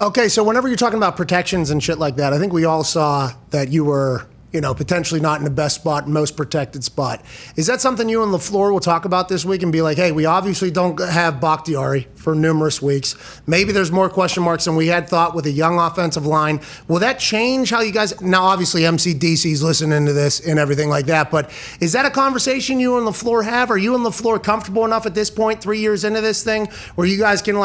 Okay, so whenever you're talking about protections and shit like that, I think we all saw that you were, potentially not in the best spot, most protected spot. Is that something you and LaFleur will talk about this week and be like, hey, we obviously don't have Bakhtiari for numerous weeks. Maybe there's more question marks than we had thought with a young offensive line. Will that change how you guys, now obviously MCDC's listening to this and everything like that, but is that a conversation you and LaFleur have? Are you and LaFleur comfortable enough at this point, 3 years into this thing, where you guys can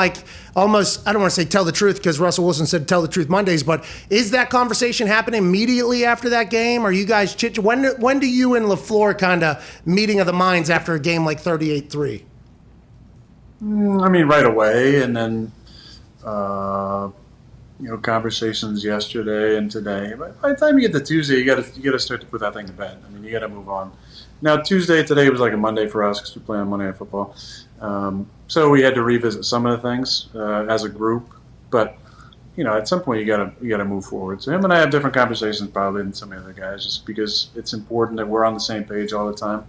almost, I don't want to say tell the truth because Russell Wilson said tell the truth Mondays, but is that conversation happening immediately after that game? Are you guys when do you and LaFleur kind of meeting of the minds after a game like 38-3? Right away, and then conversations yesterday and today. But by the time you get to Tuesday, you got to start to put that thing to bed. You got to move on. Now today was like a Monday for us because we play on Monday Night Football. So we had to revisit some of the things as a group, but at some point you gotta move forward. So him and I have different conversations probably than some of the other guys, just because it's important that we're on the same page all the time.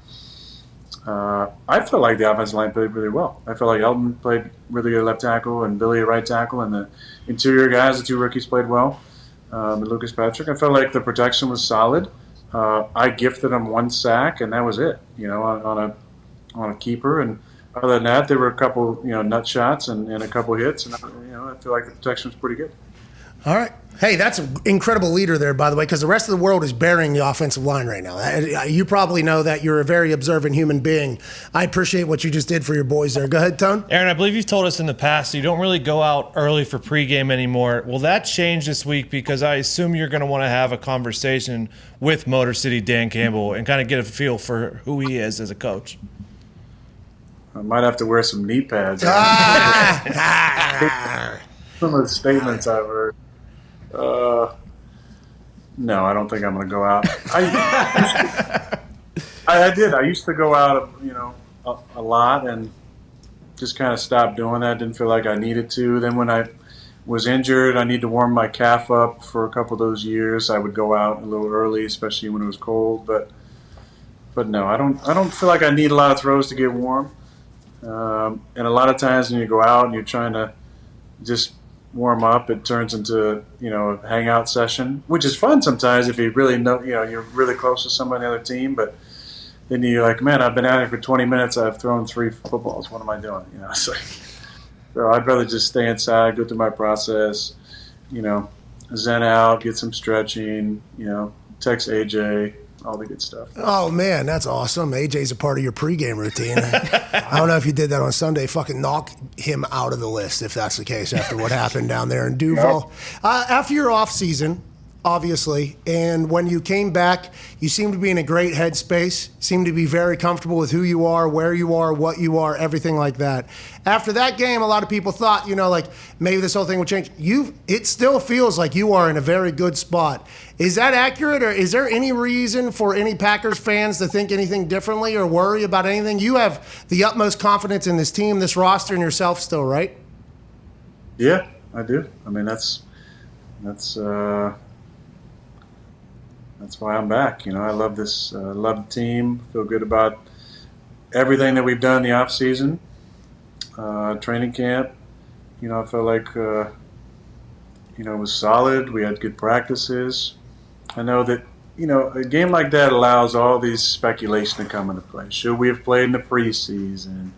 I feel like the offensive line played really well. I feel like Elton played really good left tackle and Billy at right tackle, and the interior guys, the two rookies, played well. And Lucas Patrick, I felt like the protection was solid. I gifted him one sack, and that was it. On a keeper, and other than that, there were a couple, nut shots and a couple hits, and I feel like the protection was pretty good. All right. Hey, that's an incredible leader there, by the way, because the rest of the world is burying the offensive line right now. You probably know that. You're a very observant human being. I appreciate what you just did for your boys there. Go ahead, Tone. Aaron, I believe you've told us in the past you don't really go out early for pregame anymore. Will that change this week? Because I assume you're going to want to have a conversation with Motor City Dan Campbell and kind of get a feel for who he is as a coach. I might have to wear some knee pads. Some of the statements I've heard. No, I don't think I'm going to go out. I did. I used to go out, a lot, and just kind of stopped doing that. Didn't feel like I needed to. Then when I was injured, I need to warm my calf up for a couple of those years. I would go out a little early, especially when it was cold. But no, I don't feel like I need a lot of throws to get warm. And a lot of times when you go out and you're trying to just warm up, it turns into a hangout session, which is fun sometimes if you really know you're really close to somebody on the other team. But then you're like, man, I've been out here for 20 minutes. I've thrown 3 footballs. What am I doing? So I'd rather just stay inside, go through my process, zen out, get some stretching, text AJ. All the good stuff. Oh, man, that's awesome. AJ's a part of your pregame routine. I don't know if you did that on Sunday. Fucking knock him out of the list if that's the case after what happened down there in Duval. Yep. After your off season, obviously, and when you came back, you seemed to be in a great headspace, seemed to be very comfortable with who you are, where you are, what you are, everything like that. After that game, a lot of people thought, maybe this whole thing would change. It still feels like you are in a very good spot. Is that accurate, or is there any reason for any Packers fans to think anything differently or worry about anything? You have the utmost confidence in this team, this roster, and yourself still, right? Yeah, I do. That's why I'm back. I love this. Love the team. Feel good about everything that we've done in the off season, training camp. I felt like it was solid. We had good practices. I know that a game like that allows all these speculation to come into play. Should we have played in the preseason?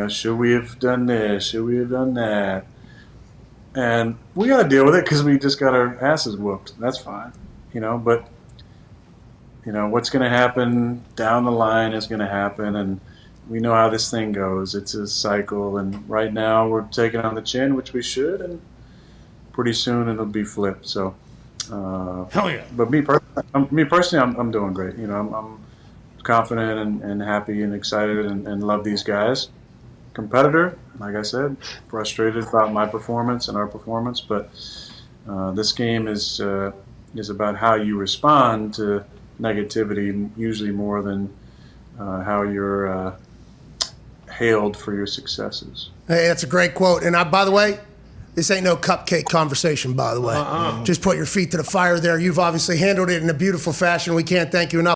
Should we have done this? Should we have done that? And we got to deal with it because we just got our asses whooped. That's fine. But what's going to happen down the line is going to happen, and we know how this thing goes. It's a cycle, and right now we're taking on the chin, which we should, and pretty soon it'll be flipped. So, hell yeah! But me personally, I'm doing great. I'm confident and happy and excited and love these guys. Competitor, like I said, frustrated about my performance and our performance, but this game is about how you respond to negativity, usually more than how you're hailed for your successes. Hey, that's a great quote. And by the way, this ain't no cupcake conversation, by the way. Just put your feet to the fire there. You've obviously handled it in a beautiful fashion. We can't thank you enough.